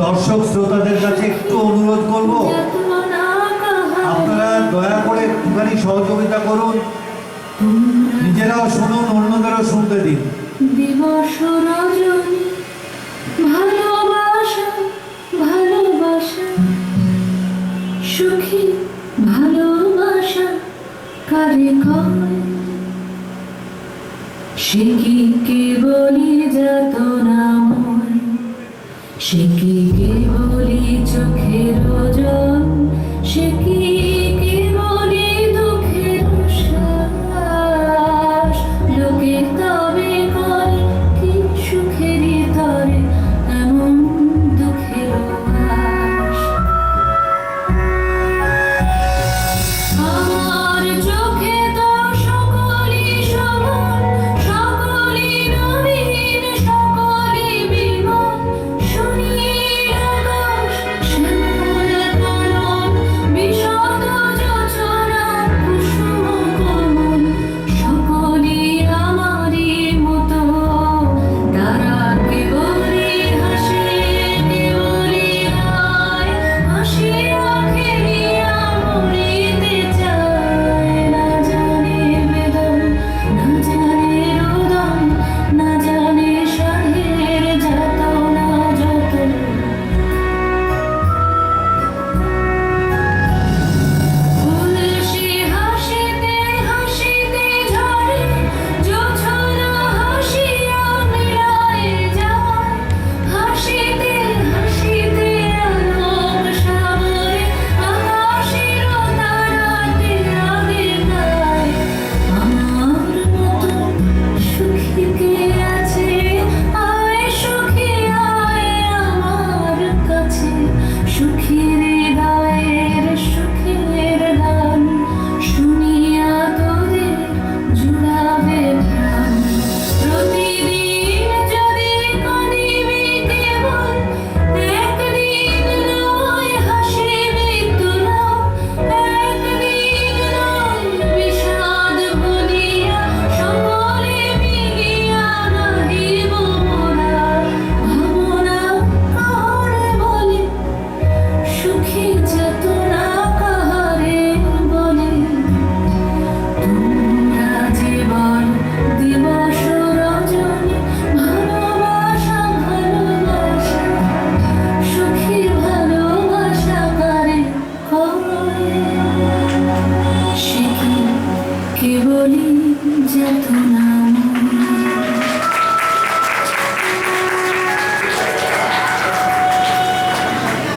দর্শক শ্রোতাদের কাছে একটু অনুরোধ করব, আপনারা দয়া করে একটুখানি সহযোগিতা করুন, নিজেরাও শুনুন, অন্যদেরও শুনতে দিন। দিবস রজনী ভালোবাসা ভালোবাসা সুখী ভালোবাসা কারে কয় সে কি কেবলি যাতনাময়, সে কি কেবলি চোখের জল, সে কি কেবলি দুঃখের শ্বাস লোকে তা